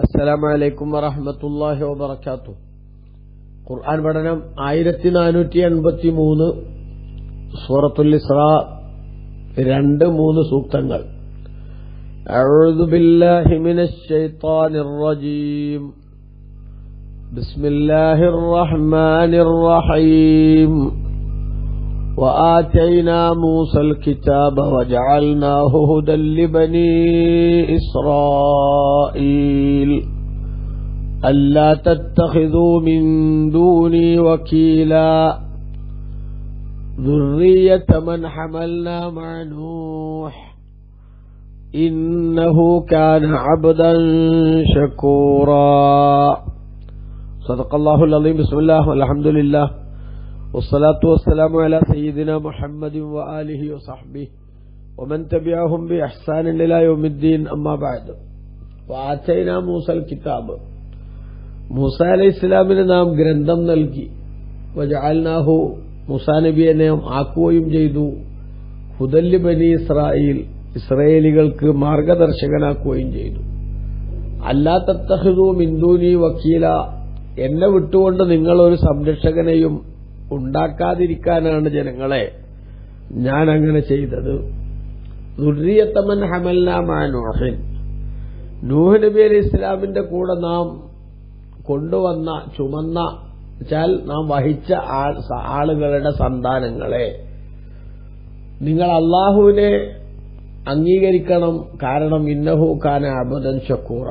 അസ്സലാമു അലൈക്കും വറഹ്മത്തുള്ളാഹി വബറകാതുഹു. ഖുർആൻ പഠനം 1483 സൂറത്തുൽ ഇസ്രാ 2-3 സൂക്തങ്ങൾ. അഊദു ബില്ലാഹി മിനശ് ശൈത്വാനിർ റജീം. ബിസ്മില്ലാഹിർ റഹ്മാനിർ റഹീം. وآتينا موسى الكتاب وجعلناه هدى لبني إسرائيل ألا تتخذوا من دوني وكيلا ذرية من حملنا مع نوح إنه كان عبدا شكورا. صدق الله العظيم. بسم الله والحمد لله والصلاة والسلام على سيدنا محمد وآله وصحبه ومن تبعهم بإحسان إلى يوم الدين. أما بعد. وآتينا موسى الكتاب. മൂസ അലൈഹി ഇസ്ലാമിന് നാം ഗ്രന്ഥം നൽകി. വജഅൽനാഹു, മൂസാ നബിയെ നാം ആക്കുകയും ചെയ്തു. ഹുദൽ ബനി ഇസ്രായീൽ, ഇസ്രായേലികൾക്ക് മാർഗദർശകനാക്കുകയും ചെയ്തു. അല്ലാ തത്തഖിദൂ മിൻ ദൂനി വക്കീല, എന്നെ വിട്ടുകൊണ്ട് നിങ്ങൾ ഒരു സംരക്ഷകനെയും ഉണ്ടാക്കാതിരിക്കാനാണ് ജനങ്ങളെ ഞാൻ അങ്ങനെ ചെയ്തത്. ദുർരിയത മൻ ഹമൽനാ മഅ നൂഹ്, നൂഹ് നബി അലൈഹി ഇസ്ലാമിന്റെ കൂടെ നാം കൊണ്ടുവന്ന ചുമന്ന ചാൽ നാം വഹിച്ച ആളുകളുടെ സന്താനങ്ങളെ നിങ്ങൾ അല്ലാഹുവിനെ അംഗീകരിക്കണം. കാരണം ഇന്നഹു കാന അബ്ദൻ ശക്കൂറ,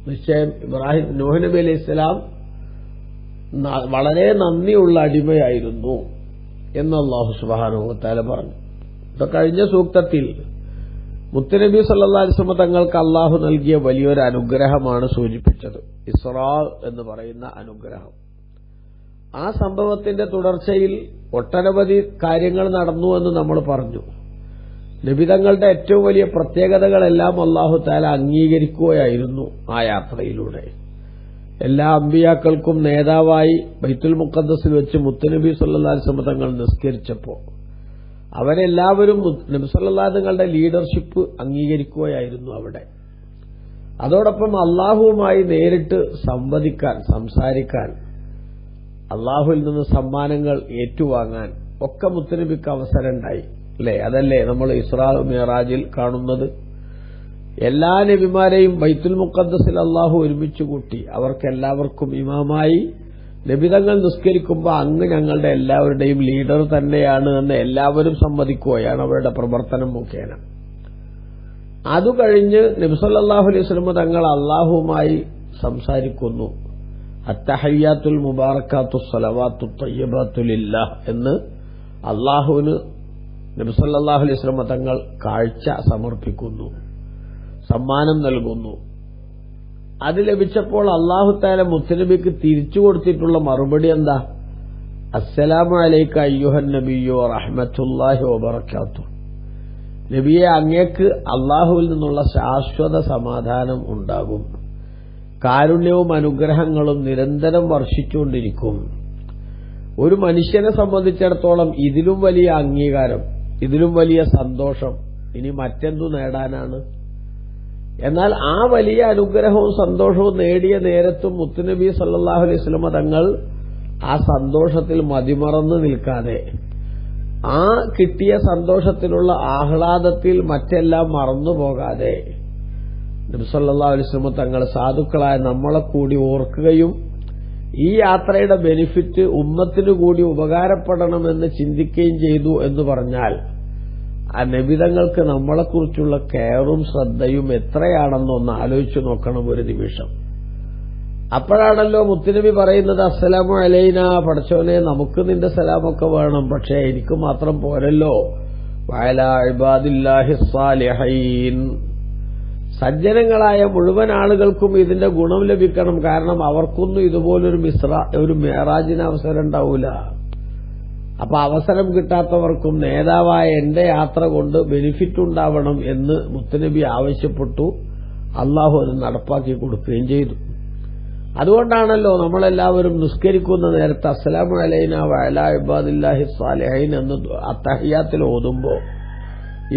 നിശ്ചയം ഇബ്രാഹിം നൂഹ് നബി അലൈഹി ഇസ്ലാം വളരെ നന്ദിയുള്ള അടിമയായിരുന്നു എന്ന് അല്ലാഹു സുബ്ഹാനഹു വ തആല പറഞ്ഞു. ഇപ്പൊ കഴിഞ്ഞ സൂക്തത്തിൽ മുത്തുനബി സല്ലല്ലാഹു അലൈഹി വസല്ലം തങ്ങൾക്ക് അല്ലാഹു നൽകിയ വലിയൊരു അനുഗ്രഹമാണ് സൂചിപ്പിച്ചത്, ഇസ്രാ എന്ന് പറയുന്ന അനുഗ്രഹം. ആ സംഭവത്തിന്റെ തുടർച്ചയിൽ ഒട്ടനവധി കാര്യങ്ങൾ നടന്നു എന്ന് നമ്മൾ പറഞ്ഞു. നബിതങ്ങളുടെ ഏറ്റവും വലിയ പ്രത്യേകതകളെല്ലാം അല്ലാഹു തആല അംഗീകരിക്കുകയായിരുന്നു ആ യാത്രയിലൂടെ. എല്ലാ അമ്പിയാക്കൾക്കും നേതാവായി ബൈത്തുൽ മുഖദ്ദസിൽ വെച്ച് മുത്തുനബി സല്ലല്ലാഹു അലൈഹി വസല്ലം തങ്ങൾ നിസ്കരിച്ചപ്പോൾ അവരെല്ലാവരും നബി സല്ലല്ലാഹു തങ്ങളുടെ ലീഡർഷിപ്പ് അംഗീകരിക്കുകയായിരുന്നു അവിടെ. അതോടൊപ്പം അള്ളാഹുവുമായി നേരിട്ട് സംസാരിക്കാൻ, അള്ളാഹുവിൽ നിന്ന് സമ്മാനങ്ങൾ ഏറ്റുവാങ്ങാൻ ഒക്കെ മുത്തുനബിക്ക് അവസരം ഉണ്ടായി. അല്ലേ? അതല്ലേ നമ്മൾ ഇസ്രാ മിഅ്റാജിൽ കാണുന്നത്. എല്ലാ നബിമാരെയും ബൈത്തുൽ മുഖദ്ദസിൽ അള്ളാഹു ഒരുമിച്ച് കൂട്ടി അവർക്കെല്ലാവർക്കും ഇമാമായി നബിതങ്ങൾ നിസ്കരിക്കുമ്പോൾ അങ്ങ് ഞങ്ങളുടെ എല്ലാവരുടെയും ലീഡർ തന്നെയാണ് എന്ന് എല്ലാവരും സമ്മതിക്കുകയാണ് അവരുടെ പ്രവർത്തനം മുഖേന. അതുകഴിഞ്ഞ് നബി സല്ലല്ലാഹു അലൈഹി വസല്ലം തങ്ങൾ അള്ളാഹുവുമായി സംസാരിക്കുന്നു. അത്തഹയ്യാത്തുൽ മുബാറകാത്തുസ് സ്വലവാത്തുത് തയ്യിബാത്തു ലില്ലാഹ് എന്ന് അള്ളാഹുവിന് നബി സല്ലല്ലാഹു അലൈഹി വസല്ലം തങ്ങൾ കാഴ്ച സമർപ്പിക്കുന്നു, സമ്മാനം നൽകുന്നു. അത് ലഭിച്ചപ്പോൾ അല്ലാഹു തആല മുത്തുനബിക്ക് തിരിച്ചു കൊടുത്തിട്ടുള്ള മറുപടി എന്താ? അസ്സലാമു അലൈക അയ്യുഹൻ നബിയ്യു വറഹ്മത്തുള്ളാഹി വബറകാതുഹു. നബിയെ, അങ്ങേക്ക് അല്ലാഹുവിൽ നിന്നുള്ള ശാശ്വത സമാധാനം ഉണ്ടാകും, കാരുണ്യവും അനുഗ്രഹങ്ങളും നിരന്തരം വർഷിച്ചുകൊണ്ടിരിക്കും. ഒരു മനുഷ്യനെ സംബന്ധിച്ചിടത്തോളം ഇതിലും വലിയ അംഗീകാരം, ഇതിലും വലിയ സന്തോഷം ഇനി മറ്റെന്തു നേടാനാണ്? എന്നാൽ ആ വലിയ അനുഗ്രഹവും സന്തോഷവും നേടിയ നേരത്തും മുത്തുനബി സല്ലല്ലാഹു അലൈഹി വസല്ലം തങ്ങൾ ആ സന്തോഷത്തിൽ മതിമറന്നു നിൽക്കാതെ, ആ കിട്ടിയ സന്തോഷത്തിലുള്ള ആഹ്ലാദത്തിൽ മറ്റെല്ലാം മറന്നുപോകാതെ നബി സല്ലല്ലാഹു അലൈഹി വസല്ലം തങ്ങൾ സാധുക്കളായ നമ്മളെ കൂടി ഓർക്കുകയും ഈ യാത്രയുടെ ബെനിഫിറ്റ് ഉമ്മത്തിനു കൂടി ഉപകാരപ്പെടണമെന്ന് ചിന്തിക്കുകയും ചെയ്തു എന്ന് പറഞ്ഞാൽ ആ നബിതങ്ങൾക്ക് നമ്മളെക്കുറിച്ചുള്ള കെയറും ശ്രദ്ധയും എത്രയാണെന്നൊന്ന് ആലോചിച്ചു നോക്കണം ഒരു നിമിഷം. അപ്പോഴാണല്ലോ മുത്തുനബി പറയുന്നത്, അസ്സലാമു അലൈനാ, പടച്ചോനെ നമുക്ക് നിന്റെ സലാമൊക്കെ വേണം, പക്ഷേ എനിക്ക് മാത്രം പോരല്ലോ, വഅലാ ഇബാദില്ലാഹിസ് സാലിഹീൻ, സജ്ജനങ്ങളായ മുഴുവൻ ആളുകൾക്കും ഇതിന്റെ ഗുണം ലഭിക്കണം. കാരണം അവർക്കൊന്നും ഇതുപോലൊരു ഒരു മിഅ്റാജിന് അവസരം ഉണ്ടാവൂല. അപ്പൊ അവസരം കിട്ടാത്തവർക്കും നേതാവായ എന്റെ യാത്ര കൊണ്ട് ബെനിഫിറ്റ് ഉണ്ടാവണം എന്ന് മുത്തുനബി ആവശ്യപ്പെട്ടു. അള്ളാഹു അത് നടപ്പാക്കി കൊടുക്കുകയും ചെയ്തു. അതുകൊണ്ടാണല്ലോ നമ്മളെല്ലാവരും നിസ്കരിക്കുന്ന നേരത്തെ അസ്സലാമു അലൈനാ വഅലാ ഇബാദില്ലാഹിസ് സാലിഹീൻ എന്ന് അത്തഹിയ്യാത്തിൽ ഓതുമ്പോൾ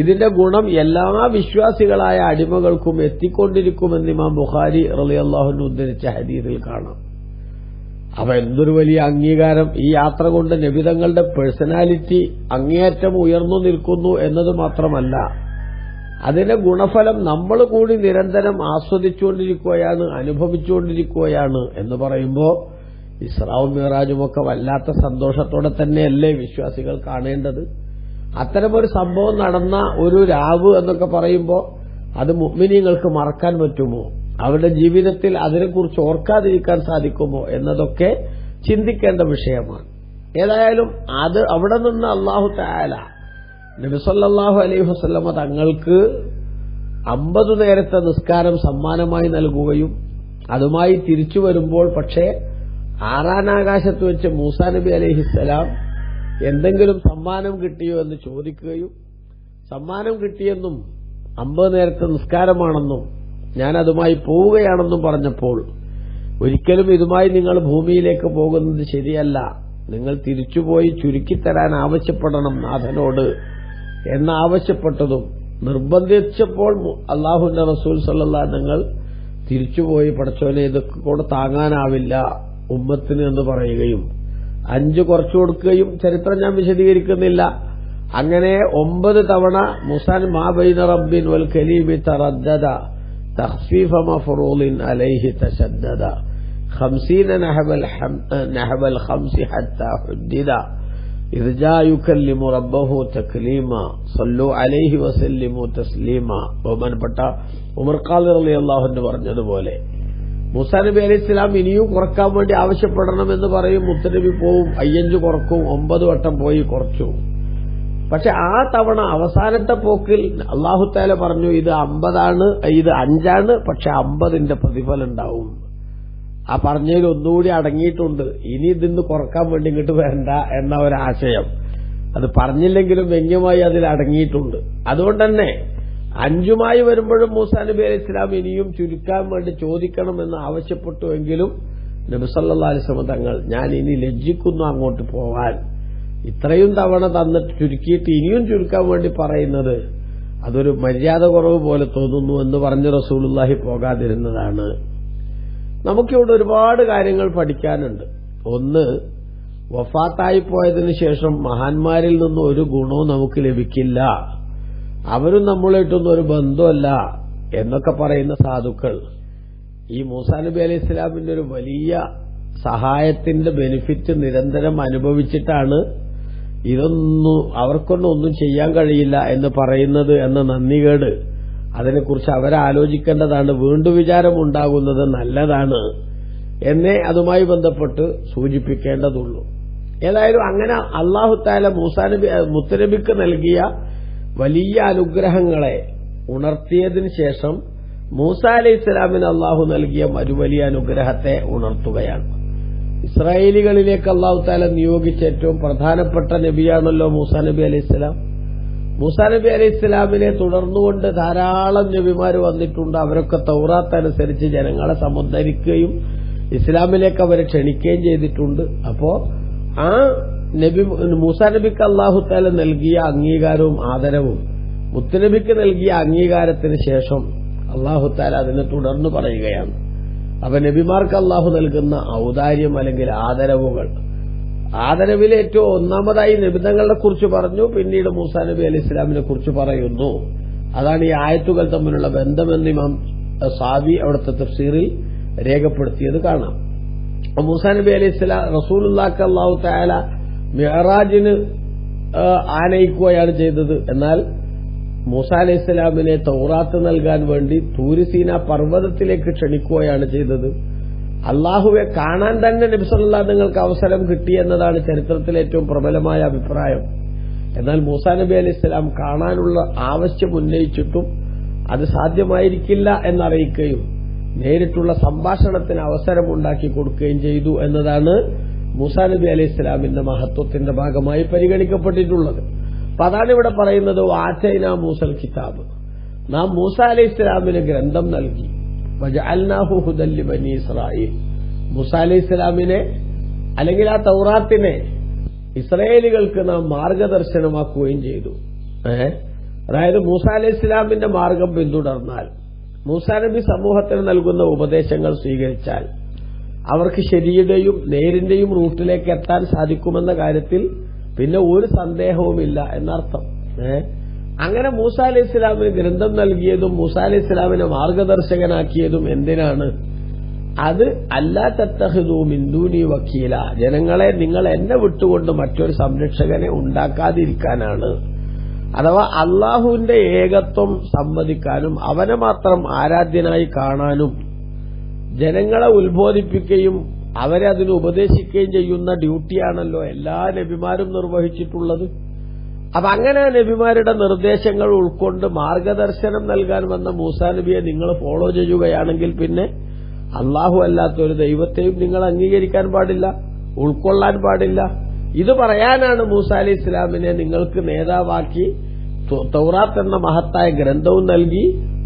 ഇതിന്റെ ഗുണം എല്ലാ വിശ്വാസികളായ അടിമകൾക്കും എത്തിക്കൊണ്ടിരിക്കുമെന്ന് ഇമാം ബുഖാരി റളിയല്ലാഹു അൻഹു ഉദ്ധരിച്ച ഹദീസിൽ കാണാം. അപ്പൊ എന്തൊരു വലിയ അംഗീകാരം! ഈ യാത്ര കൊണ്ട് നബിതങ്ങളുടെ പേഴ്സണാലിറ്റി അങ്ങേയറ്റം ഉയർന്നു നിൽക്കുന്നു എന്നത് മാത്രമല്ല, അതിന്റെ ഗുണഫലം നമ്മൾ കൂടി നിരന്തരം ആസ്വദിച്ചുകൊണ്ടിരിക്കുകയാണ്, അനുഭവിച്ചുകൊണ്ടിരിക്കുകയാണ് എന്ന് പറയുമ്പോൾ ഇസ്രാവും മിറാജുമൊക്കെ വല്ലാത്ത സന്തോഷത്തോടെ തന്നെയല്ലേ വിശ്വാസികൾ കാണേണ്ടത്? അത്തരമൊരു സംഭവം നടന്ന ഒരു രാവ് എന്നൊക്കെ പറയുമ്പോൾ അത് മുഅ്മിനീങ്ങൾക്ക് മറക്കാൻ പറ്റുമോ? അവരുടെ ജീവിതത്തിൽ അതിനെക്കുറിച്ച് ഓർക്കാതിരിക്കാൻ സാധിക്കുമോ എന്നതൊക്കെ ചിന്തിക്കേണ്ട വിഷയമാണ്. ഏതായാലും അത് അവിടെ നിന്ന് അല്ലാഹു തആല നബി സല്ലല്ലാഹു അലൈഹി വസല്ലമ തങ്ങൾക്ക് 50 നേരത്തെ നിസ്കാരം സമ്മാനമായി നൽകുകയും അതുമായി തിരിച്ചു വരുമ്പോൾ പക്ഷേ ആറാനാകാശത്ത് വെച്ച് മൂസാ നബി അലൈഹിസ്സലാം എന്തെങ്കിലും സമ്മാനം കിട്ടിയോ എന്ന് ചോദിക്കുകയും സമ്മാനം കിട്ടിയെന്നും 50 നേരത്തെ നിസ്കാരമാണെന്നും ഞാനതുമായി പോവുകയാണെന്നും പറഞ്ഞപ്പോൾ ഒരിക്കലും ഇതുമായി നിങ്ങൾ ഭൂമിയിലേക്ക് പോകുന്നത് ശരിയല്ല, നിങ്ങൾ തിരിച്ചുപോയി ചുരുക്കിത്തരാൻ ആവശ്യപ്പെടണം നാഥനോട് എന്നാവശ്യപ്പെട്ടതും നിർബന്ധിച്ചപ്പോൾ അല്ലാഹുവിന്റെ റസൂൽ സല്ലല്ലാഹു അലൈഹി വസല്ലം തിരിച്ചുപോയി പടച്ചോനെ ഇതൊക്കെ കൂടെ താങ്ങാനാവില്ല ഉമ്മത്തിന് എന്ന് പറയുകയും 5 കുറച്ചു കൊടുക്കുകയും ചരിത്രം ഞാൻ വിശദീകരിക്കുന്നില്ല. അങ്ങനെ 9 തവണ മുസാൻ മാ ബൈന റബ്ബിൻ വൽ കലീമി തറദ്ദദ തഖ്ഫീഫ മഫ്റൂളിൻ അലൈഹി തശദ്ദദ 50 നഹബൽ 5 ഹത്താ ഹുദ്ദിദ ഇദ് ജാ യുകല്ലിമു റബ്ബഹു തക്ലീമാ സല്ലു അലൈഹി വസല്ലിമു തസ്ലീമാ. ബഹുമാനപ്പെട്ട ഉമർ ഖാദി റളിയല്ലാഹു അൻഹു പറഞ്ഞതുപോലെ മൂസാ നബി അലൈഹിസ്സലാം ഇനിയും കുറക്കാൻ വേണ്ടി ആവശ്യപ്പെടണമെന്ന് പറയും, മുത്തനബി പോവും 5 കുറക്കും, 9 വട്ടം പോയി കുറച്ചു. പക്ഷെ ആ തവണ അവസാനത്തെ പോക്കിൽ അല്ലാഹു തആല പറഞ്ഞു ഇത് 50 ഇത് 5 പക്ഷെ 50ന്റെ പ്രതിഫലം ഉണ്ടാവും. ആ പറഞ്ഞതിൽ ഒന്നുകൂടി അടങ്ങിയിട്ടുണ്ട്, ഇനി ഇതിന്ന് കുറക്കാൻ വേണ്ടി ഇങ്ങോട്ട് വരണ്ട എന്ന ഒരാശയം. അത് പറഞ്ഞില്ലെങ്കിലും വ്യംഗ്യമായി അതിൽ അടങ്ങിയിട്ടുണ്ട്. അതുകൊണ്ട് തന്നെ 5 വരുമ്പോഴും മൂസാ നബി അലൈഹി ഇസ്ലാം ഇനിയും ചുരുക്കാൻ വേണ്ടി ചോദിക്കണമെന്ന് ആവശ്യപ്പെട്ടുവെങ്കിലും നബി സല്ലല്ലാഹു അലൈഹി വസല്ലം തങ്ങൾ ഞാൻ ഇനി ലജ്ജിക്കുന്നു അങ്ങോട്ട് പോവാൻ, ഇത്രയും തവണ തന്നിട്ട് ചുരുക്കിയിട്ട് ഇനിയും ചുരുക്കാൻ വേണ്ടി പറയുന്നത് അതൊരു മര്യാദ കുറവ് പോലെ തോന്നുന്നു എന്ന് പറഞ്ഞ് റസൂലുള്ളാഹി പോകാതിരുന്നതാണ്. നമുക്കിവിടെ ഒരുപാട് കാര്യങ്ങൾ പഠിക്കാനുണ്ട്. ഒന്ന്, വഫാത്തായി പോയതിനു ശേഷം മഹാന്മാരിൽ നിന്നും ഒരു ഗുണവും നമുക്ക് ലഭിക്കില്ല, അവരും നമ്മളായിട്ടൊന്നും ഒരു ബന്ധമല്ല എന്നൊക്കെ പറയുന്ന സാധുക്കൾ ഈ മൂസാ നബി അലൈഹി ഇസ്ലാമിന്റെ ഒരു വലിയ സഹായത്തിന്റെ ബെനിഫിറ്റ് നിരന്തരം അനുഭവിച്ചിട്ടാണ് ഇതൊന്നും അവർക്കൊന്നും ഒന്നും ചെയ്യാൻ കഴിയില്ല എന്ന് പറയുന്നത് എന്ന നന്ദികേട്. അതിനെക്കുറിച്ച് അവരാലോചിക്കേണ്ടതാണ്, വീണ്ടും വിചാരം ഉണ്ടാകുന്നത് നല്ലതാണ് എന്നേ അതുമായി ബന്ധപ്പെട്ട് സൂചിപ്പിക്കേണ്ടതുള്ളൂ. ഏതായാലും അങ്ങനെ അല്ലാഹു തആല മൂസാ നബി മുത്തനബിക്ക് നൽകിയ വലിയ അനുഗ്രഹങ്ങളെ ഉണർത്തിയതിനു ശേഷം മൂസാ അലൈഹി ഇസ്ലാമിന് അല്ലാഹു നൽകിയ ഒരു വലിയ അനുഗ്രഹത്തെ ഉണർത്തുകയാണ്. ഇസ്രായേലികളിലേക്ക് അല്ലാഹു തആല നിയോഗിച്ച ഏറ്റവും പ്രധാനപ്പെട്ട നബിയാണല്ലോ മൂസാ നബി അലൈഹി ഇസ്ലാം. മൂസാ നബി അലൈഹി ഇസ്ലാമിനെ തുടർന്നുകൊണ്ട് ധാരാളം നബിമാർ വന്നിട്ടുണ്ട്. അവരൊക്കെ തൗറാത്ത് അനുസരിച്ച് ജനങ്ങളെ സമുദ്ധരിക്കുകയും ഇസ്ലാമിലേക്ക് അവരെ ക്ഷണിക്കുകയും ചെയ്തിട്ടുണ്ട്. അപ്പോ ആ നബി മൂസാ നബിക്ക് അല്ലാഹു തആല നൽകിയ അംഗീകാരവും ആദരവും മുത്തുനബിക്ക് നൽകിയ അംഗീകാരത്തിന് ശേഷം അല്ലാഹു തആല അതിനെ തുടർന്ന് പറയുകയാണ്. അപ്പൊ നബിമാർക്ക് അല്ലാഹു നൽകുന്ന ഔദാര്യം അല്ലെങ്കിൽ ആദരവുകൾ, ആദരവിൽ ഏറ്റവും ഒന്നാമതായി നബിതങ്ങളെ കുറിച്ച് പറഞ്ഞു, പിന്നീട് മൂസാ നബി അലൈഹി ഇസ്ലാമിനെ കുറിച്ച് പറയുന്നു. അതാണ് ഈ ആയത്തുകൾ തമ്മിലുള്ള ബന്ധമെന്ന് ഇമാം സാവി അവിടുത്തെ തഫ്സീറിൽ രേഖപ്പെടുത്തിയത് കാണാം. മൂസാ നബി അലൈഹി ഇസ്ലാം റസൂലുള്ളാഹിക്ക് അല്ലാഹു തആല മിഅ്റാജിന് ആനയിക്കുകയാണ് ചെയ്തത്. എന്നാൽ മൂസാ അലൈഹി ഇസ്ലാമിനെ തൗറാത്ത് നൽകാൻ വേണ്ടി തൂര് സീനാ പർവ്വതത്തിലേക്ക് ക്ഷണിക്കുകയാണ് ചെയ്തത്. അള്ളാഹുവെ കാണാൻ തന്നെ നബി സല്ലല്ലാഹു അലൈഹി വസല്ലമക്ക് അവസരം കിട്ടിയെന്നതാണ് ചരിത്രത്തിലെ ഏറ്റവും പ്രബലമായ അഭിപ്രായം. എന്നാൽ മൂസാ നബി അലൈഹി ഇസ്ലാം കാണാനുള്ള ആവശ്യം ഉന്നയിച്ചിട്ടും അത് സാധ്യമായിരിക്കില്ല എന്നറിയിക്കുകയും നേരിട്ടുള്ള സംഭാഷണത്തിന് അവസരമുണ്ടാക്കി കൊടുക്കുകയും ചെയ്തു എന്നതാണ് മൂസാ നബി അലൈഹി ഇസ്ലാമിന്റെ മഹത്വത്തിന്റെ ഭാഗമായി പരിഗണിക്കപ്പെട്ടിട്ടുള്ളത്. അപ്പൊ അതാണ് ഇവിടെ പറയുന്നത്, വാതൈനാ മൂസൽ കിതാബ്, നാം മൂസാ അലൈഹി ഇസ്ലാമിന് ഗ്രന്ഥം നൽകി. വജഅൽനാഹു ഹുദൽ ലിബനി ഇസ്രായീൽ, മൂസാ അലൈഹി ഇസ്ലാമിനെ അല്ലെങ്കിൽ ആ തൗറാത്തിനെ ഇസ്രായേലികൾക്ക് നാം മാർഗദർശനമാക്കുകയും ചെയ്തു. അതായത് മൂസ അലൈഹി ഇസ്ലാമിന്റെ മാർഗം പിന്തുടർന്നാൽ, മൂസാ നബി സമൂഹത്തിന് നൽകുന്ന ഉപദേശങ്ങൾ സ്വീകരിച്ചാൽ അവർക്ക് ശരിയുടെയും നേരിന്റെയും റൂട്ടിലേക്ക് എത്താൻ സാധിക്കുമെന്ന കാര്യത്തിൽ പിന്നെ ഒരു സന്ദേഹവുമില്ല എന്നർത്ഥം. അങ്ങനെ മൂസാ അലൈഹി ഇസ്ലാമിന് ഗ്രന്ഥം നൽകിയതും മൂസാ അലൈഹി ഇസ്ലാമിനെ മാർഗദർശകനാക്കിയതും എന്തിനാണ്? അത് അല്ലാ തത്തഖിദൂ മിൻ ദൂനി വക്കീല, ജനങ്ങളെ നിങ്ങൾ എന്നെ വിട്ടുകൊണ്ട് മറ്റൊരു സംരക്ഷകനെ ഉണ്ടാക്കാതിരിക്കാനാണ്. അഥവാ അള്ളാഹുവിന്റെ ഏകത്വം സമ്മതിക്കാനും അവനെ മാത്രം ആരാധ്യനായി കാണാനും ജനങ്ങളെ ഉത്ബോധിപ്പിക്കുകയും അവരെ അതിന് ഉപദേശിക്കുകയും ചെയ്യുന്ന ഡ്യൂട്ടിയാണല്ലോ എല്ലാ നബിമാരും നിർവഹിച്ചിട്ടുള്ളത്. അപ്പൊ അങ്ങനെ നബിമാരുടെ നിർദ്ദേശങ്ങൾ ഉൾക്കൊണ്ട് മാർഗദർശനം നൽകാൻ വന്ന മൂസാ നബിയെ നിങ്ങൾ ഫോളോ ചെയ്യുകയാണെങ്കിൽ പിന്നെ അള്ളാഹു അല്ലാത്ത ഒരു ദൈവത്തെയും നിങ്ങൾ അംഗീകരിക്കാൻ പാടില്ല, ഉൾക്കൊള്ളാൻ പാടില്ല. ഇത് പറയാനാണ് മൂസാ അലൈഹി ഇസ്ലാമിനെ നിങ്ങൾക്ക് നേതാവാക്കി തൗറാത്ത് എന്ന മഹത്തായ ഗ്രന്ഥവും നൽകി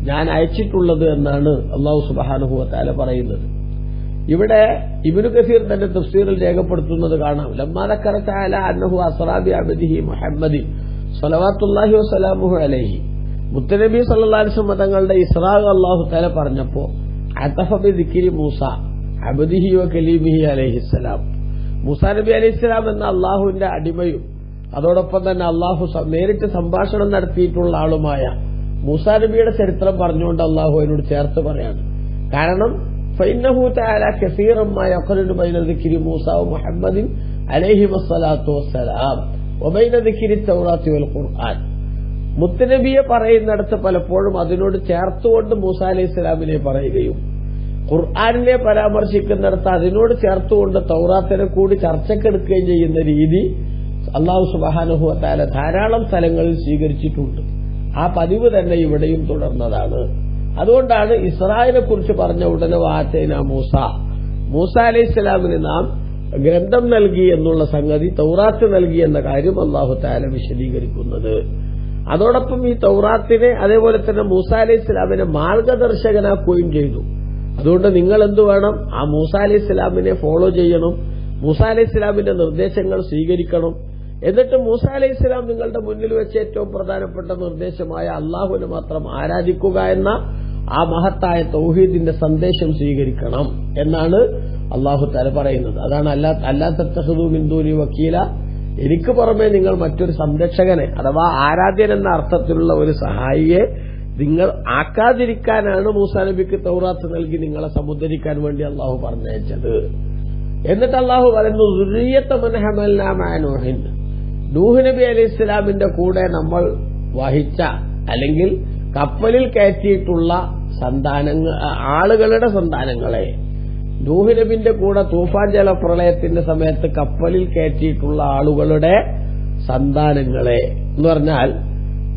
ഞാൻ അയച്ചിട്ടുള്ളത് എന്നാണ് അല്ലാഹു സുബ്ഹാനഹു വ തആല പറയുന്നത്. ഇവിടെ ഇബ്നു കസീർ തന്റെ തഫ്സീറിൽ രേഖപ്പെടുത്തുന്നത് കാണാം. ലമ്മാ ദക്കറ തആല അന്നഹു അസ്റാ ബി അബ്ദിഹി മുഹമ്മദി സ്വല്ലല്ലാഹു വസല്ലമു അലൈഹി, മുത്തനബി സല്ലല്ലാഹു അലൈഹി വസല്ലം തങ്ങളുടെ ഇസ്റാ അല്ലാഹു തആല പറഞ്ഞപ്പോൾ അതഫ ബി ദിക്രി മൂസ അബ്ദിഹി വ കലീമിഹി അലൈഹിസ്സലാം, മൂസാ നബി അലൈഹിസ്സലാം എന്ന അള്ളാഹുവിന്റെ അടിമയും അതോടൊപ്പം തന്നെ അള്ളാഹു നേരിട്ട് സംഭാഷണം നടത്തിയിട്ടുള്ള ആളുമായ മൂസാ നബിയുടെ ചരിത്രം പറഞ്ഞുകൊണ്ട് അള്ളാഹു അതിനോട് ചേർത്ത് പറയാണ്. കാരണം ഫഇന്നഹു തആല കസീറൻ മാ യഖറു ബൈന ദിക്രി മൂസ വ മുഹമ്മദിൻ അലൈഹിമസ്സലാത്തു വസ്സലാം വബൈന ദിക്രി തൗറാത്തി വൽ ഖുർആൻ, മുത്തനബിയെ പറയുന്നിടത്ത് പലപ്പോഴും അതിനോട് ചേർത്തുകൊണ്ട് മൂസാ അലൈഹി ഇസ്ലാമിനെ പറയുകയും ഖുർആനിനെ പരാമർശിക്കുന്നിടത്ത് അതിനോട് ചേർത്തുകൊണ്ട് തൗറാത്തിനെ കൂടി ചർച്ചക്കെടുക്കുകയും ചെയ്യുന്ന രീതി അല്ലാഹു സുബ്ഹാനഹു വ തആല ധാരാളം സ്ഥലങ്ങളിൽ സ്വീകരിച്ചിട്ടുണ്ട്. ആ പതിവ് തന്നെ ഇവിടെയും തുടർന്നതാണ്. അതുകൊണ്ടാണ് ഇസ്രായേലിനെ കുറിച്ച് പറഞ്ഞ ഉടനെ വാഅതൈന മൂസ അലൈഹി ഇസ്ലാമിന് നാം ഗ്രന്ഥം നൽകി എന്നുള്ള സംഗതി, തൗറാത്ത് നൽകി എന്ന കാര്യം അല്ലാഹു തആല വിശദീകരിക്കുന്നത്. അതോടൊപ്പം ഈ തൗറാത്തിനെ അതേപോലെ തന്നെ മൂസ അലൈഹി ഇസ്ലാമിനെ മാർഗദർശകനാക്കുകയും ചെയ്തു. അതുകൊണ്ട് നിങ്ങൾ എന്തു വേണം? ആ മൂസ അലൈഹി ഇസ്ലാമിനെ ഫോളോ ചെയ്യണം, മൂസ അലൈഹി ഇസ്ലാമിന്റെ നിർദ്ദേശങ്ങൾ സ്വീകരിക്കണം. എന്നിട്ട് മൂസ അലൈഹി ഇസ്ലാം നിങ്ങളുടെ മുന്നിൽ വെച്ച് ഏറ്റവും പ്രധാനപ്പെട്ട നിർദ്ദേശമായ അള്ളാഹുവിനെ മാത്രം ആരാധിക്കുക എന്ന ആ മഹത്തായ തൗഹീദിന്റെ സന്ദേശം സ്വീകരിക്കണം എന്നാണ് അള്ളാഹു തആല പറയുന്നത്. അതാണ് അല്ലാ തത്തഖിദൂ മിൻ ദൂനി വക്കീല, എനിക്ക് പുറമെ നിങ്ങൾ മറ്റൊരു സംരക്ഷകനെ അഥവാ ആരാധ്യൻ എന്ന അർത്ഥത്തിലുള്ള ഒരു സഹായിയെ നിങ്ങൾ ആക്കാതിരിക്കാനാണ് മൂസാ നബിക്ക് തൗറാത്ത് നൽകി നിങ്ങളെ സമുദ്ധരിക്കാൻ വേണ്ടി അള്ളാഹു പറഞ്ഞയച്ചത്. എന്നിട്ട് അള്ളാഹു പറയുന്നു ദുർരിയ്യത മൻ ഹമൽനാ മഅ നൂഹിൻ, നൂഹ് നബി അലൈഹി ഇസ്ലാമിന്റെ കൂടെ നമ്മൾ വഹിച്ച അല്ലെങ്കിൽ കപ്പലിൽ കയറ്റിയിട്ടുള്ള ആളുകളുടെ സന്താനങ്ങളെ, നൂഹ് നബിന്റെ കൂടെ തൂഫാൻ ജലപ്രളയത്തിന്റെ സമയത്ത് കപ്പലിൽ കയറ്റിയിട്ടുള്ള ആളുകളുടെ സന്താനങ്ങളെ എന്ന് പറഞ്ഞാൽ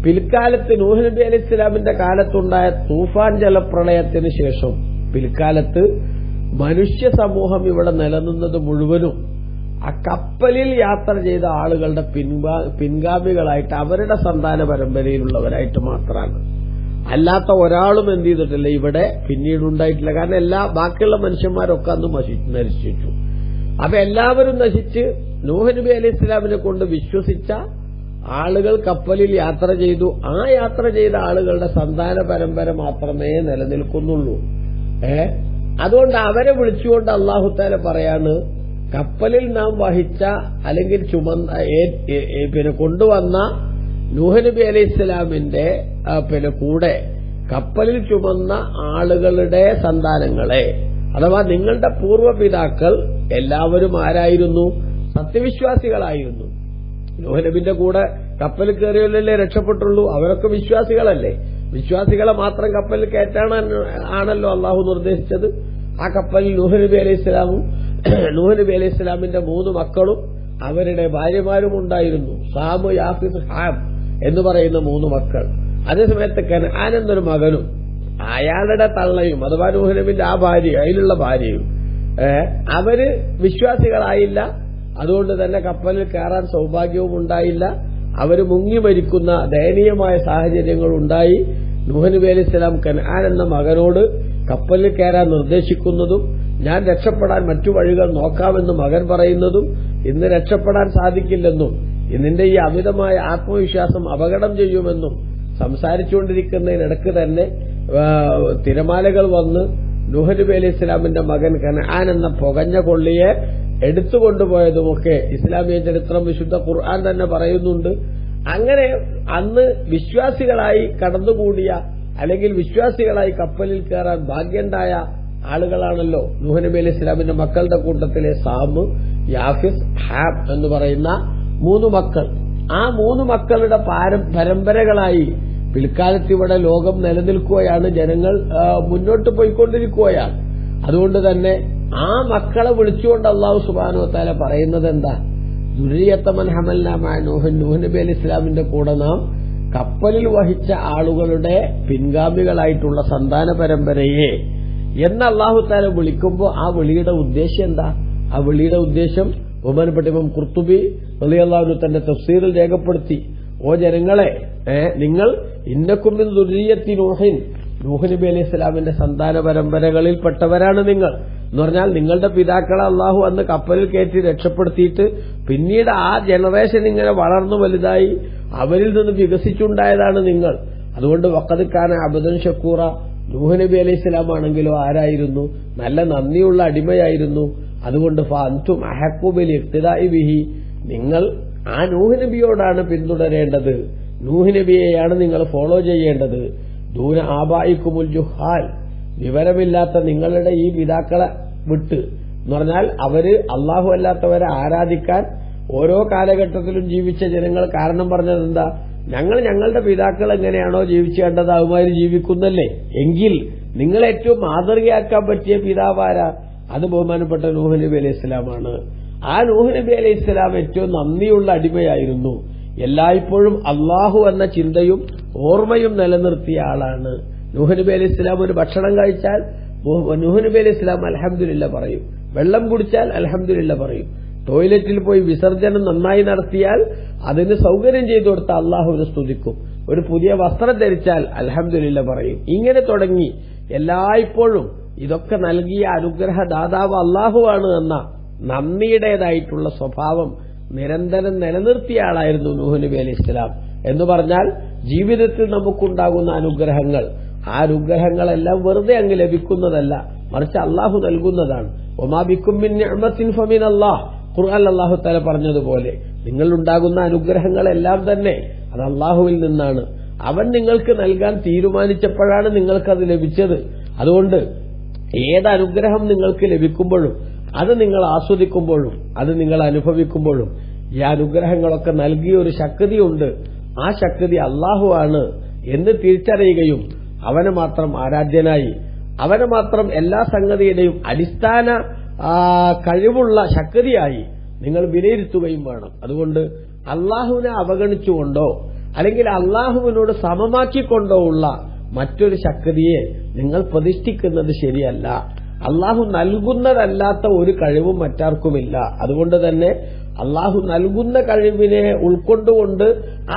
പിൽക്കാലത്ത് നൂഹ് നബി അലൈഹി ഇസ്ലാമിന്റെ കാലത്തുണ്ടായ തൂഫാൻ ജലപ്രളയത്തിന് ശേഷം പിൽക്കാലത്ത് മനുഷ്യ സമൂഹം ഇവിടെ നിലനിന്നത് മുഴുവനും ആ കപ്പലിൽ യാത്ര ചെയ്ത ആളുകളുടെ പിൻഗാമികളായിട്ട് അവരുടെ സന്താന പരമ്പരയിലുള്ളവരായിട്ട് മാത്രമാണ്. അല്ലാത്ത ഒരാളും എന്ത് ചെയ്തിട്ടില്ല ഇവിടെ പിന്നീട് ഉണ്ടായിട്ടില്ല. കാരണം ബാക്കിയുള്ള മനുഷ്യന്മാരൊക്കെ അന്ന് നശിച്ചു. അപ്പൊ എല്ലാവരും നശിച്ച് നൂഹ് നബി അലൈഹി ഇസ്ലാമിനെ കൊണ്ട് വിശ്വസിച്ച ആളുകൾ കപ്പലിൽ യാത്ര ചെയ്തു. ആ യാത്ര ചെയ്ത ആളുകളുടെ സന്താന പരമ്പര മാത്രമേ നിലനിൽക്കുന്നുള്ളൂ. അതുകൊണ്ട് അവരെ വിളിച്ചുകൊണ്ട് അല്ലാഹു തആല പറയാണ്, കപ്പലിൽ നാം വഹിച്ച അല്ലെങ്കിൽ കൊണ്ടുവന്ന നൂഹ് നബി അലൈഹി ഇസ്ലാമിന്റെ കൂടെ കപ്പലിൽ ചുമന്ന ആളുകളുടെ സന്താനങ്ങളെ, അഥവാ നിങ്ങളുടെ പൂർവ്വപിതാക്കൾ എല്ലാവരും ആരായിരുന്നു? സത്യവിശ്വാസികളായിരുന്നു. നൂഹ് നബിന്റെ കൂടെ കപ്പലിൽ കയറിയല്ലേ രക്ഷപ്പെട്ടുള്ളൂ. അവരൊക്കെ വിശ്വാസികളല്ലേ. വിശ്വാസികളെ മാത്രം കപ്പലിൽ കയറ്റാണല്ലോ അള്ളാഹു നിർദ്ദേശിച്ചത്. ആ കപ്പലിൽ നൂഹ് നബി അലൈഹി ഇസ്ലാമും നൂഹ് നബി അലൈഹി ഇസ്ലാമിന്റെ 3 മക്കളും അവരുടെ ഭാര്യമാരും ഉണ്ടായിരുന്നു. സാം, യാഫിസ്, ഹാം എന്ന് പറയുന്ന 3 മക്കൾ. അതേസമയത്ത് കനാൻ എന്നൊരു മകനും അയാളുടെ തള്ളയും അഥവാ നൂഹ് നബിന്റെ ആ ഭാര്യ അതിലുള്ള ഭാര്യയും അവര് വിശ്വാസികളായില്ല. അതുകൊണ്ട് തന്നെ കപ്പലിൽ കയറാൻ സൗഭാഗ്യവും ഉണ്ടായില്ല. അവര് മുങ്ങി മരിക്കുന്ന ദയനീയമായ സാഹചര്യങ്ങൾ ഉണ്ടായി. നൂഹ് നബി അലൈഹി ഇസ്ലാം കനാൻ എന്ന മകനോട് കപ്പലിൽ കയറാൻ നിർദ്ദേശിക്കുന്നതും ഞാൻ രക്ഷപ്പെടാൻ മറ്റു വഴികൾ നോക്കാമെന്ന് മകൻ പറയുന്നതും ഇന്ന് രക്ഷപ്പെടാൻ സാധിക്കില്ലെന്നും നിന്റെ ഈ അമിതമായ ആത്മവിശ്വാസം അപകടം ചെയ്യുമെന്നും സംസാരിച്ചുകൊണ്ടിരിക്കുന്നതിനിടക്ക് തന്നെ തിരമാലകൾ വന്ന് നൂഹ് നബി അലൈഹി ഇസ്ലാമിന്റെ മകൻ കനആൻ എന്ന പുകഞ്ഞ കൊള്ളിയെ എടുത്തുകൊണ്ടുപോയതുമൊക്കെ ഇസ്ലാമിക ചരിത്രം വിശുദ്ധ ഖുർആൻ തന്നെ പറയുന്നുണ്ട്. അങ്ങനെ അന്ന് വിശ്വാസികളായി കടന്നുകൂടിയ അല്ലെങ്കിൽ വിശ്വാസികളായി കപ്പലിൽ കയറാൻ ഭാഗ്യണ്ടായ ആളുകളാണല്ലോ നൂഹ് നബി അലൈഹി ഇസ്ലാമിന്റെ മക്കളുടെ കൂട്ടത്തിലെ സാമ്, യാഫിസ്, ഹാം എന്ന് പറയുന്ന 3 മക്കൾ. ആ 3 മക്കളുടെ പരമ്പരകളായി പിൽക്കാലത്ത് ഇവിടെ ലോകം നിലനിൽക്കുകയാണ്, ജനങ്ങൾ മുന്നോട്ട് പോയിക്കൊണ്ടിരിക്കുകയാണ്. അതുകൊണ്ട് തന്നെ ആ മക്കളെ വിളിച്ചുകൊണ്ട് അല്ലാഹു സുബ്ഹാനഹു വ തആല പറയുന്നത് എന്താ? ദുർരിയത്തമൻ ഹമൽനാ മഅ നൂഹ്, നൂഹ് നബി അലൈഹി ഇസ്ലാമിന്റെ കൂടെ നാം കപ്പലിൽ വഹിച്ച ആളുകളുടെ പിൻഗാമികളായിട്ടുള്ള സന്താന പരമ്പരയെ എന്ന് അല്ലാഹു തആല വിളിക്കുമ്പോൾ ആ വിളിയുടെ ഉദ്ദേശം എന്താ? ആ വിളിയുടെ ഉദ്ദേശം ബഹുമാനപ്പെട്ട ഇമാം ഖുർത്തുബി റളിയല്ലാഹു അൻഹു തന്റെ തഫ്സീറിൽ രേഖപ്പെടുത്തി. ഓ ജനങ്ങളെ, നിങ്ങൾ ഇന്നക്കും മിൻ ദുർരിയത്തി നൂഹിൻ, നൂഹ് നബി അലൈഹി ഇസ്ലാമിന്റെ സന്താന പരമ്പരകളിൽപ്പെട്ടവരാണ് നിങ്ങൾ എന്ന് പറഞ്ഞാൽ നിങ്ങളുടെ പിതാക്കളെ അള്ളാഹു അന്ന് കപ്പലിൽ കയറ്റി രക്ഷപ്പെടുത്തിയിട്ട് പിന്നീട് ആ ജനറേഷൻ ഇങ്ങനെ വളർന്നു വലുതായി അവരിൽ നിന്ന് വികസിച്ചുണ്ടായതാണ് നിങ്ങൾ. അതുകൊണ്ട് വഖദ് കാന അബ്ദൻ ഷക്കൂറ, നൂഹ് നബി അലൈഹി ഇസ്ലാം ആണെങ്കിലോ ആരായിരുന്നു? നല്ല നന്ദിയുള്ള അടിമയായിരുന്നു. അതുകൊണ്ട് ഫഅൻതും അഹഖു ബിൽ ഇഖ്തിദാഇ ബിഹി, നിങ്ങൾ ആ നൂഹ് നബിയോടാണ് പിന്തുടരേണ്ടത്, നൂഹ് നബിയെയാണ് നിങ്ങൾ ഫോളോ ചെയ്യേണ്ടത്. ദൂന ആബായിക്കുമുൽ ജുഹാൽ, വിവരമില്ലാത്ത നിങ്ങളുടെ ഈ പിതാക്കളെ വിട്ട് എന്ന് പറഞ്ഞാൽ അവര് അള്ളാഹു അല്ലാത്തവരെ ആരാധിക്കാൻ ഓരോ കാലഘട്ടത്തിലും ജീവിച്ച ജനങ്ങൾ കാരണം പറഞ്ഞത് എന്താ? ഞങ്ങൾ ഞങ്ങളുടെ പിതാക്കൾ എങ്ങനെയാണോ ജീവിച്ചു കണ്ടത് അതുമാതിരി ജീവിക്കുന്നല്ലേ. എങ്കിൽ നിങ്ങൾ ഏറ്റവും മാതൃകയാക്കാൻ പറ്റിയ പിതാവാരാ? അത് ബഹുമാനപ്പെട്ട നൂഹ് നബി അലൈഹി ഇസ്ലാമാണ്. ആ നൂഹ് നബി അലൈഹി ഇസ്ലാം ഏറ്റവും നന്ദിയുള്ള അടിമയായിരുന്നു. എല്ലായ്പ്പോഴും അള്ളാഹു എന്ന ചിന്തയും ഓർമ്മയും നിലനിർത്തിയ ആളാണ്. നൂഹ് നബി അലൈഹി ഇസ്ലാം ഒരു ഭക്ഷണം കഴിച്ചാൽ നൂഹ് നബി അലൈഹി ഇസ്ലാം അൽഹംദുലില്ലാ പറയും, വെള്ളം കുടിച്ചാൽ അൽഹംദുലില്ലാ പറയും, ടോയ്ലറ്റിൽ പോയി വിസർജനം നന്നായി നടത്തിയാൽ അതിന് സൗകര്യം ചെയ്തു കൊടുത്ത അള്ളാഹുവിനെ സ്തുതിക്കും, ഒരു പുതിയ വസ്ത്രം ധരിച്ചാൽ അൽഹംദുലില്ലാ പറയും. ഇങ്ങനെ തുടങ്ങി എല്ലായ്പ്പോഴും ഇതൊക്കെ നൽകിയ അനുഗ്രഹദാതാവ് അള്ളാഹുവാണ് എന്ന നന്ദിയുടേതായിട്ടുള്ള സ്വഭാവം നിരന്തരം നിലനിർത്തിയ ആളായിരുന്നു നൂഹ് നബി അലൈഹി ഇസ്ലാം. എന്ന് പറഞ്ഞാൽ ജീവിതത്തിൽ നമുക്കുണ്ടാകുന്ന അനുഗ്രഹങ്ങൾ, ആ അനുഗ്രഹങ്ങളെല്ലാം വെറുതെ അങ്ങ് ലഭിക്കുന്നതല്ല, മറിച്ച് അള്ളാഹു നൽകുന്നതാണ്. വമാ ബിക്കും മിൻ നിഅമത്തിൻ ഫമിനല്ലാഹ്, ഖുർആനിൽ അല്ലാഹു തആല പറഞ്ഞതുപോലെ നിങ്ങളുണ്ടാകുന്ന അനുഗ്രഹങ്ങളെല്ലാം തന്നെ അത് അള്ളാഹുവിൽ നിന്നാണ്. അവൻ നിങ്ങൾക്ക് നൽകാൻ തീരുമാനിച്ചപ്പോഴാണ് നിങ്ങൾക്കത് ലഭിച്ചത്. അതുകൊണ്ട് ഏത് അനുഗ്രഹം നിങ്ങൾക്ക് ലഭിക്കുമ്പോഴും അത് നിങ്ങൾ ആസ്വദിക്കുമ്പോഴും അത് നിങ്ങൾ അനുഭവിക്കുമ്പോഴും ഈ അനുഗ്രഹങ്ങളൊക്കെ നൽകിയ ഒരു ശക്തിയുണ്ട്, ആ ശക്തി അള്ളാഹുവാണ് എന്ന് തിരിച്ചറിയുകയും അവനെ മാത്രം ആരാധ്യനായി അവനെ മാത്രം എല്ലാ സംഗതിയുടെയും അടിസ്ഥാന കഴിവുള്ള ശക്തിയായി നിങ്ങൾ വിലയിരുത്തുകയും വേണം. അതുകൊണ്ട് അള്ളാഹുവിനെ അവഗണിച്ചുകൊണ്ടോ അല്ലെങ്കിൽ അള്ളാഹുവിനോട് സമമാക്കിക്കൊണ്ടോ ഉള്ള മറ്റൊരു ശക്തിയെ നിങ്ങൾ പ്രതിഷ്ഠിക്കുന്നത് ശരിയല്ല. അള്ളാഹു നൽകുന്നതല്ലാത്ത ഒരു കഴിവും മറ്റാർക്കുമില്ല. അതുകൊണ്ട് തന്നെ അള്ളാഹു നൽകുന്ന കഴിവിനെ ഉൾക്കൊണ്ടുകൊണ്ട്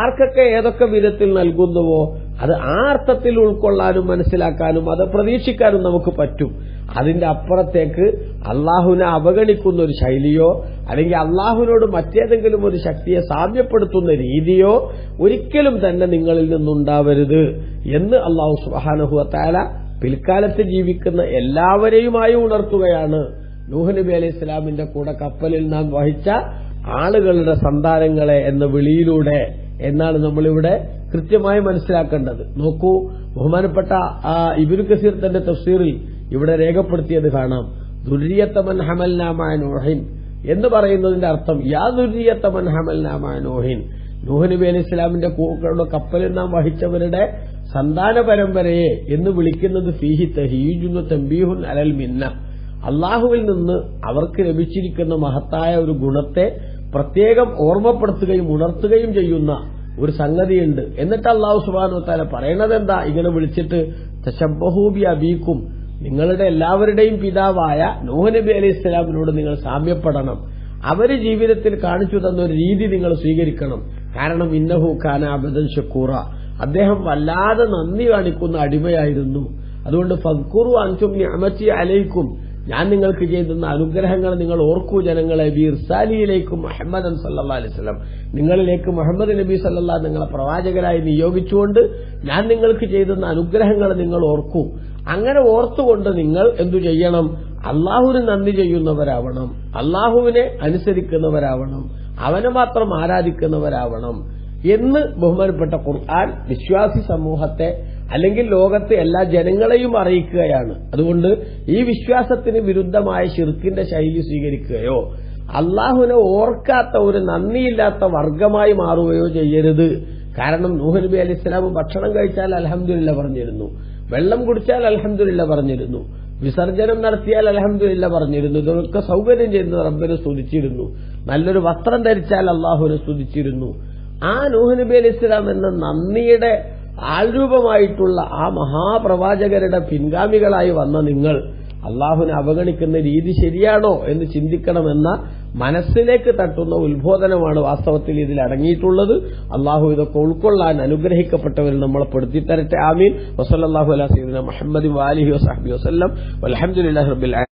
ആർക്കൊക്കെ ഏതൊക്കെ വിധത്തിൽ നൽകുന്നുവോ അത് ആ അർത്ഥത്തിൽ ഉൾക്കൊള്ളാനും മനസ്സിലാക്കാനും അത് പ്രതീക്ഷിക്കാനും നമുക്ക് പറ്റും. അതിന്റെ അപ്പുറത്തേക്ക് അള്ളാഹുവിനെ അവഗണിക്കുന്ന ഒരു ശൈലിയോ അല്ലെങ്കിൽ അള്ളാഹുവിനോട് മറ്റേതെങ്കിലും ഒരു ശക്തിയെ സാമ്യപ്പെടുത്തുന്ന രീതിയോ ഒരിക്കലും തന്നെ നിങ്ങളിൽ നിന്നുണ്ടാവരുത് എന്ന് അള്ളാഹു സുബ്ഹാനഹു വ തആല പിൽക്കാലത്ത് ജീവിക്കുന്ന എല്ലാവരെയുമായി ഉണർത്തുകയാണ്. നൂഹ് നബി അലൈഹി ഇസ്ലാമിന്റെ കൂടെ കപ്പലിൽ നാം വഹിച്ച ആളുകളുടെ സന്താനങ്ങളെ എന്ന വിളിയിലൂടെ എന്നാണ് നമ്മളിവിടെ കൃത്യമായി മനസ്സിലാക്കേണ്ടത്. നോക്കൂ, ബഹുമാനപ്പെട്ട ഇബ്നു കസീർ തന്റെ തഫ്സീറിൽ ഇവിടെ രേഖപ്പെടുത്തിയത് കാണാം. ദുർരിയത്തമൻ ഹമൽനാ മഅ നൂഹിൻ എന്ന് പറയുന്നതിന്റെ അർത്ഥം യാ ദുർരിയത്തമൻ ഹമൽനാ മഅ നൂഹിൻ, നൂഹ് നബി അലൈഹി ഇസ്ലാമിന്റെ കൂടെ കപ്പലിൽ നാം വഹിച്ചവരുടെ സന്താന പരമ്പരയെ എന്ന് വിളിക്കുന്നത് ഫീഹി തഹീജുൻ തംബീഹുൻ അലൽ മിന്ന, അള്ളാഹുവിൽ നിന്ന് അവർക്ക് ലഭിച്ചിരിക്കുന്ന മഹത്തായ ഒരു ഗുണത്തെ പ്രത്യേകം ഓർമ്മപ്പെടുത്തുകയും ഉണർത്തുകയും ചെയ്യുന്ന ഒരു സംഗതിയുണ്ട്. എന്നിട്ട് അല്ലാഹു സുബ്ഹാനഹു വ തആല പറയണത് എന്താ? ഇങ്ങനെ വിളിച്ചിട്ട് തശബ്ബഹൂ ബി അബീക്കും, നിങ്ങളുടെ എല്ലാവരുടെയും പിതാവായ നൂഹ് നബി അലൈഹി ഇസ്ലാമിനോട് നിങ്ങൾ സാമ്യപ്പെടണം. അവര് ജീവിതത്തിൽ കാണിച്ചു തന്ന ഒരു രീതി നിങ്ങൾ സ്വീകരിക്കണം. കാരണം ഇന്നഹു കാന അബ്ദൻ ഷക്കൂറ, അദ്ദേഹം വല്ലാതെ നന്ദി കാണിക്കുന്ന അടിമയായിരുന്നു. അതുകൊണ്ട് ഫദ്കുറു അൻതും നിഅമതി അലൈക്കും, ഞാൻ നിങ്ങൾക്ക് ചെയ്തുന്ന അനുഗ്രഹങ്ങൾ നിങ്ങൾ ഓർക്കൂ ജനങ്ങളെ, ബിർസാലിയിലേക്കും മുഹമ്മദൻ സല്ലല്ലാഹു അലൈഹി വസല്ലം, നിങ്ങളിലേക്ക് മുഹമ്മദ് നബി സല്ലല്ലാഹു നിങ്ങളെ പ്രവാചകരായി നിയോഗിച്ചുകൊണ്ട് ഞാൻ നിങ്ങൾക്ക് ചെയ്തുന്ന അനുഗ്രഹങ്ങൾ നിങ്ങൾ ഓർക്കൂ. അങ്ങനെ ഓർത്തുകൊണ്ട് നിങ്ങൾ എന്തു ചെയ്യണം? അള്ളാഹുവിന് നന്ദി ചെയ്യുന്നവരാവണം, അള്ളാഹുവിനെ അനുസരിക്കുന്നവരാവണം, അവനെ മാത്രം ആരാധിക്കുന്നവരാവണം എന്ന് ബഹുമാനപ്പെട്ട ഖുർആൻ വിശ്വാസി സമൂഹത്തെ അല്ലെങ്കിൽ ലോകത്തെ എല്ലാ ജനങ്ങളെയും അറിയിക്കുകയാണ്. അതുകൊണ്ട് ഈ വിശ്വാസത്തിന് വിരുദ്ധമായ ശിർക്കിന്റെ ശൈലി സ്വീകരിക്കുകയോ അള്ളാഹുവിനെ ഓർക്കാത്ത ഒരു നന്ദിയില്ലാത്ത വർഗമായി മാറുകയോ ചെയ്യരുത്. കാരണം നൂഹ് നബി അലൈഹി സ്വലാം ഭക്ഷണം കഴിച്ചാൽ അൽഹംദുലില്ലാ പറഞ്ഞിരുന്നു, വെള്ളം കുടിച്ചാൽ അൽഹംദുലില്ലാ പറഞ്ഞിരുന്നു, വിസർജനം നടത്തിയാൽ അൽഹംദുലില്ലാ പറഞ്ഞിരുന്നു, ഇതൊക്കെ സൗകര്യം ചെയ്യുന്ന റബ്ബിനെ സ്തുതിച്ചിരുന്നു, നല്ലൊരു വസ്ത്രം ധരിച്ചാൽ അള്ളാഹുവിനെ സ്തുതിച്ചിരുന്നു. ആ നൂഹ് നബി അലൈഹി സ്വലാം എന്ന നന്ദിയുടെ ആൾരൂപമായിട്ടുള്ള ആ മഹാപ്രവാചകരുടെ പിൻഗാമികളായി വന്ന നിങ്ങൾ അള്ളാഹുവിനെ അവഗണിക്കുന്ന രീതി ശരിയാണോ എന്ന് ചിന്തിക്കണമെന്ന മനസ്സിലേക്ക് തട്ടുന്ന ഉത്ബോധനമാണ് വാസ്തവത്തിൽ ഇതിൽ അടങ്ങിയിട്ടുള്ളത്. അള്ളാഹു ഇതൊക്കെ ഉൾക്കൊള്ളാൻ അനുഗ്രഹിക്കപ്പെട്ടവരിൽ നമ്മളെ പെടുത്തിത്തരട്ടെ. ആമീൻ. വസല്ലല്ലാഹു അലാ സയ്യിദിനാ മുഹമ്മദി വആലിഹി വസഹ്ബിഹി വസല്ലം. വൽഹംദുലില്ലാഹി റബ്ബിൽ ആലമീൻ.